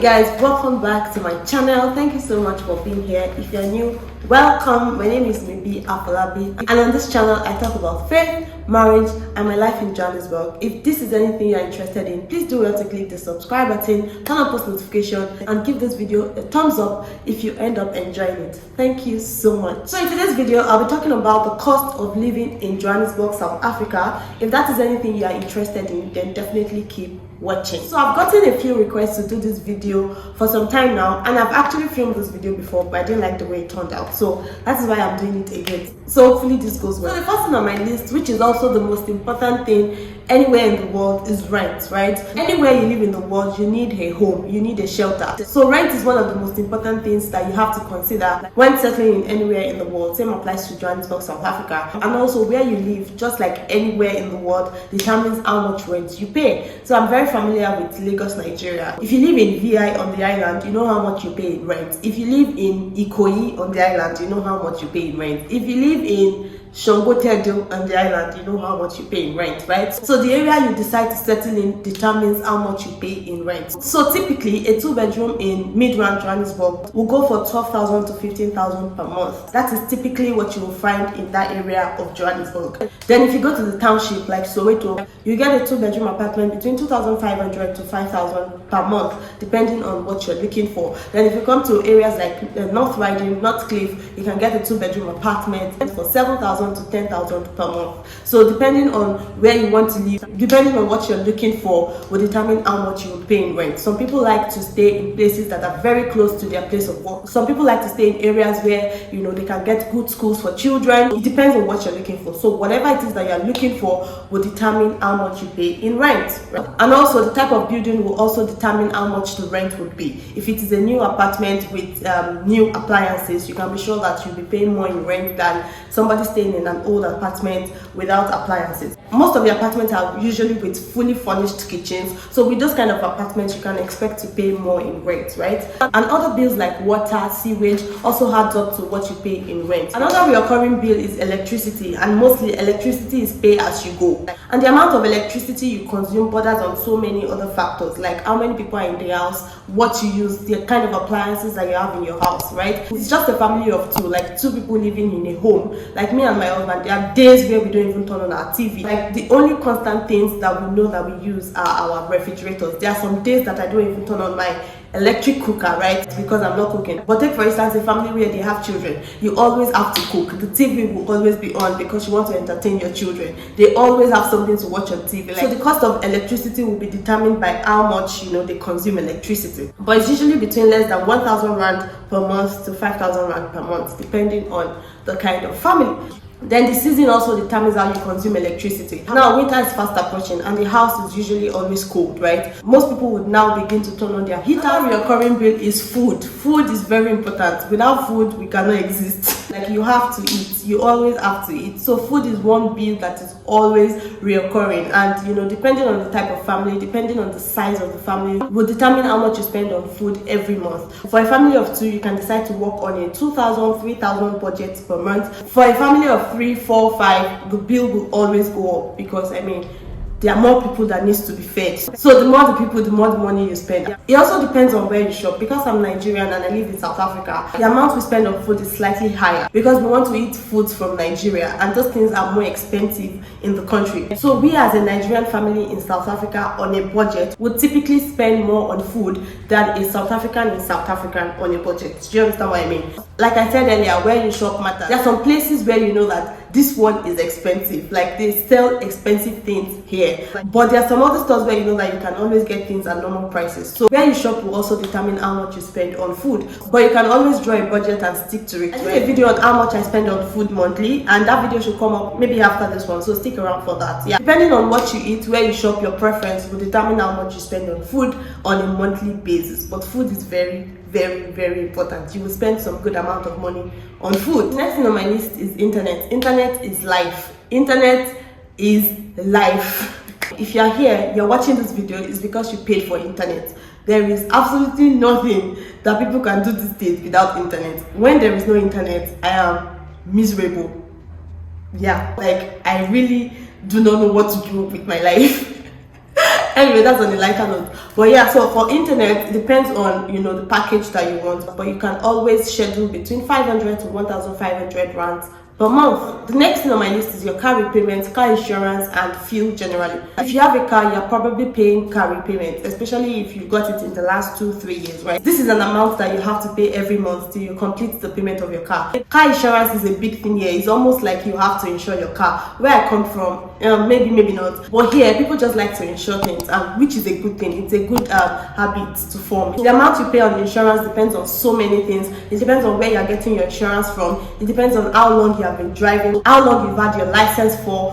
guys, welcome back to my channel. Thank you so much for being here. If you're new, welcome. My name is Mibi Afolabi, and on this channel I talk about faith, marriage, and my life in Johannesburg. If this is anything you're interested in, please do well to click the subscribe button, turn on post notification, and give this video a thumbs up if you end up enjoying it. Thank you so much. So in today's video, I'll be talking about the cost of living in Johannesburg, South Africa. If that is anything you are interested in, then definitely keep watching. So I've gotten a few requests to do this video for some time now, and I've actually filmed this video before, but I didn't like the way it turned out, so that is why I'm doing it again. So hopefully this goes well. So the first thing on my list, which is also the most important thing anywhere in the world, is rent, right? Anywhere you live in the world, you need a home, you need a shelter. So rent is one of the most important things that you have to consider when settling in anywhere in the world. Same applies to Johannesburg, South Africa. And also where you live, just like anywhere in the world, determines how much rent you pay. So I'm very familiar with Lagos, Nigeria. If you live in VI on the island, you know how much you pay in rent. If you live in Ikoyi on the island, you know how much you pay in rent. If you live in Shongotedo on the island, you know how much you pay in rent, right? So the area you decide to settle in determines how much you pay in rent. So typically, a 2-bedroom in Midrand, Johannesburg will go for 12,000 to 15,000 per month. That is typically what you will find in that area of Johannesburg. Then if you go to the township like Soweto, you get a 2-bedroom apartment between 2,500 to 5,000 per month, depending on what you're looking for. Then if you come to areas like North Riding, North Cliff, you can get a 2-bedroom apartment for 7,000 to 10,000 per month. So depending on where you want to live, depending on what you're looking for, will determine how much you will pay in rent. Some people like to stay in places that are very close to their place of work. Some people like to stay in areas where they can get good schools for children. It depends on what you're looking for. So whatever it is that you're looking for will determine how much you pay in rent. Right? And also the type of building will also determine how much the rent would be. If it is a new apartment with new appliances, you can be sure that you'll be paying more in rent than somebody staying in an old apartment without appliances. Most of the apartments are usually with fully furnished kitchens, so with those kind of apartments you can expect to pay more in rent, right? And other bills like water, sewage also adds up to what you pay in rent. Another recurring bill is electricity, and mostly electricity is pay as you go. And the amount of electricity you consume borders on so many other factors, like how many people are in the house, what you use, the kind of appliances that you have in your house, right? It's just a family of two, like two people living in a home. Like me and my husband, there are days where we don't even turn on our TV. Like the only constant things that we know that we use are our refrigerators. There are some days that I don't even turn on my electric cooker, right? Because I'm not cooking. But take for instance a family where they have children. You always have to cook. The TV will always be on because you want to entertain your children. They always have something to watch on TV. So the cost of electricity will be determined by how much they consume electricity. But it's usually between less than 1,000 rand per month to 5,000 rand per month, depending on the kind of family. Then the season also determines how you consume electricity. Now winter is fast approaching and the house is usually always cold, right? Most people would now begin to turn on their heater. Another recurring bill is food. Food is very important. Without food, we cannot exist. Like you have to eat. You always have to eat. So food is one bill that is always reoccurring, and depending on the type of family, depending on the size of the family, will determine how much you spend on food every month. For a family of 2, you can decide to work on a 2,000, 3,000 budget per month. For a family of 3, 4, 5, the bill will always go up because there are more people that needs to be fed. So the more the people, the more the money you spend. It also depends on where you shop. Because I'm Nigerian and I live in South Africa, the amount we spend on food is slightly higher because we want to eat foods from Nigeria, and those things are more expensive in the country. So we as a Nigerian family in South Africa on a budget would typically spend more on food than a South African in South Africa on a budget. Do you understand what I mean? Like I said earlier, where you shop matters. There are some places where you know that this one is expensive, like they sell expensive things here, but there are some other stores where you know that you can always get things at normal prices. So where you shop will also determine how much you spend on food, but you can always draw a budget and stick to it. I did a video on how much I spend on food monthly, and that video should come up maybe after this one, so stick around for that. Yeah, depending on what you eat, where you shop, your preference will determine how much you spend on food on a monthly basis. But food is very, very important. You will spend some good amount of money on food. Next thing on my list is internet. Internet is life. Internet is life. If you're here, you're watching this video, it's because you paid for internet. There is absolutely nothing that people can do these days without internet. When there is no internet, I am miserable. Yeah, like I really do not know what to do with my life. Anyway, that's on a lighter note. But yeah, so for internet, it depends on the package that you want, but you can always schedule between 500 to 1,500 rands per month. The next thing on my list is your car repayment, car insurance, and fuel generally. If you have a car, you're probably paying car repayment, especially if you got it in the last 2-3 years, right? This is an amount that you have to pay every month till you complete the payment of your car. Car insurance is a big thing here. It's almost like you have to insure your car. Where I come from, maybe not, but here people just like to insure things, which is a good thing. It's a good habit to form. The amount you pay on insurance depends on so many things. It depends on where you're getting your insurance from. It depends on how long you have been driving, how long you've had your license for,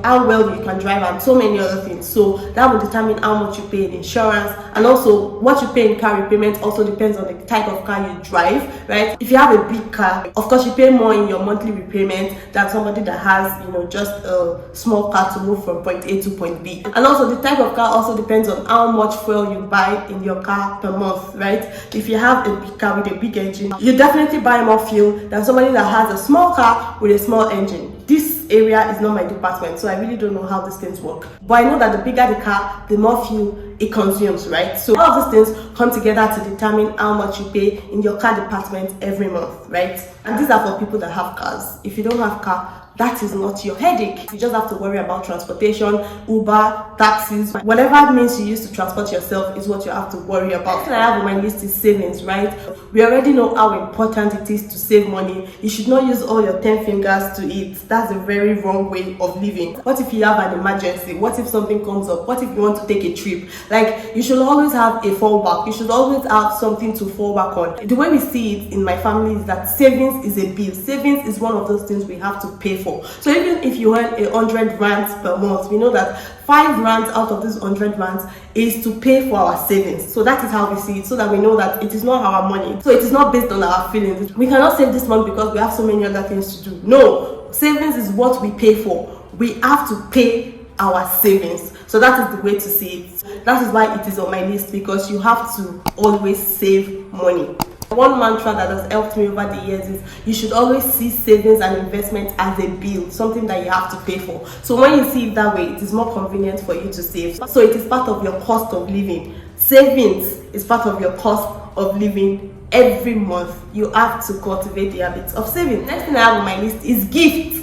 how well you can drive, and so many other things. So that will determine how much you pay in insurance, and also what you pay in car repayment also depends on the type of car you drive, right? If you have a big car, of course you pay more in your monthly repayment than somebody that has just a small car to move from point A to point B. And also the type of car also depends on how much fuel you buy in your car per month, right? If you have a big car with a big engine, you definitely buy more fuel than somebody that has a small car with a small engine. This area is not my department, so I really don't know how these things work. But I know that the bigger the car, the more fuel it consumes, right? So all of these things come together to determine how much you pay in your car department every month, right? And these are for people that have cars. If you don't have car, that is not your headache. You just have to worry about transportation, Uber, taxis, whatever means you use to transport yourself is what you have to worry about. Next thing I have on my list is savings, right? We already know how important it is to save money. You should not use all your 10 fingers to eat. That's a very wrong way of living. What if you have an emergency? What if something comes up? What if you want to take a trip? Like, you should always have a fallback. You should always have something to fall back on. The way we see it in my family is that savings is a bill. Savings is one of those things we have to pay for. So even if you earn 100 rands per month, we know that 5 rands out of this 100 rands is to pay for our savings. So that is how we see it, so that we know that it is not our money. So it is not based on our feelings. We cannot save this month because we have so many other things to do. No, savings is what we pay for. We have to pay our savings. So that is the way to see it. That is why it is on my list, because you have to always save money. One mantra that has helped me over the years is you should always see savings and investment as a bill, something that you have to pay for. So when you see it that way, it is more convenient for you to save. So it is part of your cost of living. Savings is part of your cost of living. Every month you have to cultivate the habits of saving. Next thing I have on my list is gifts.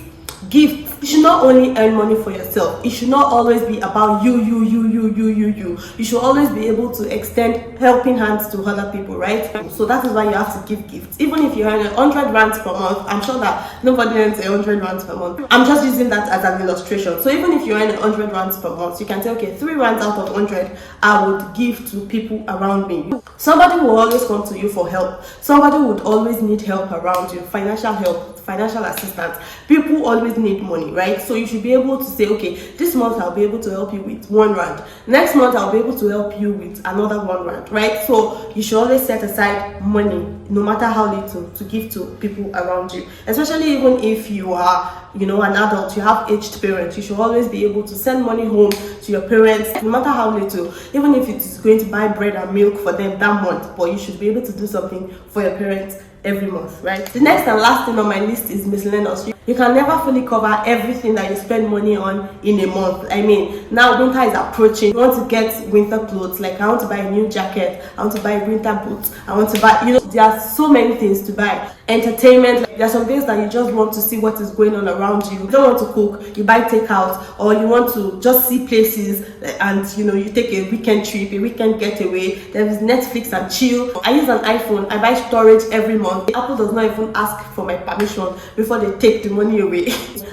You should not only earn money for yourself. It should not always be about you. You should always be able to extend helping hands to other people, right? So that is why you have to give gifts. Even if you earn 100 rands per month, I'm sure that nobody earns 100 rands per month. I'm just using that as an illustration. So even if you earn 100 rands per month, you can say, okay, 3 rands out of 100 I would give to people around me. Somebody will always come to you for help. Somebody would always need help around you, financial help, financial assistance. People always need money, right? So you should be able to say, okay, this month I'll be able to help you with 1 rand. Next month I'll be able to help you with another 1 rand, right? So you should always set aside money, no matter how little, to give to people around you. Especially even if you are, an adult, you have aged parents, you should always be able to send money home to your parents, no matter how little, even if it is going to buy bread and milk for them that month, but you should be able to do something for your parents every month, right? The next and last thing on my list is miscellaneous. You can never fully cover everything that you spend money on in a month. I mean, now winter is approaching. You want to get winter clothes, like I want to buy a new jacket, I want to buy winter boots, I want to buy, there are so many things to buy. Entertainment, like, there are some days that you just want to see what is going on around you. You don't want to cook, you buy takeout, or you want to just see places and you take a weekend trip, a weekend getaway. There is Netflix and chill. I use an iPhone, I buy storage every month. Apple does not even ask for my permission before they take the money away.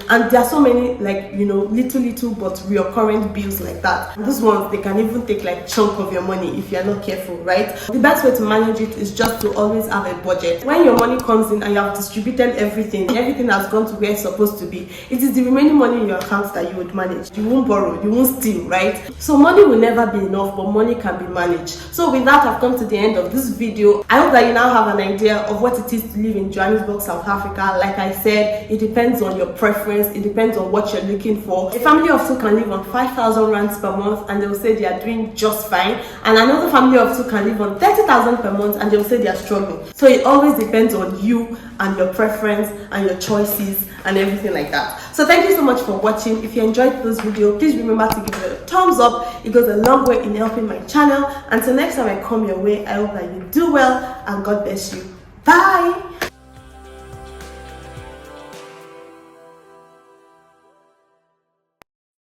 And there are so many, like, little but recurrent bills like that. These ones, they can even take like chunk of your money if you're not careful, right? The best way to manage it is just to always have a budget. When your money comes in and you have distributed everything has gone to where it's supposed to be, it is the remaining money in your account that you would manage. You won't borrow, you won't steal, right? So money will never be enough, but money can be managed. So with that, I've come to the end of this video. I hope that you now have an idea of what it is to live in Johannesburg, South Africa. Like I said, it depends on your preference. difference. It depends on what you're looking for. A family of two can live on 5,000 rands per month and they will say they are doing just fine, and another family of two can live on 30,000 per month and they will say they are struggling. So it always depends on you and your preference and your choices and everything like that. So thank you so much for watching. If you enjoyed this video, please remember to give it a thumbs up. It goes a long way in helping my channel. Until next time I come your way, I hope that you do well and God bless you. Bye.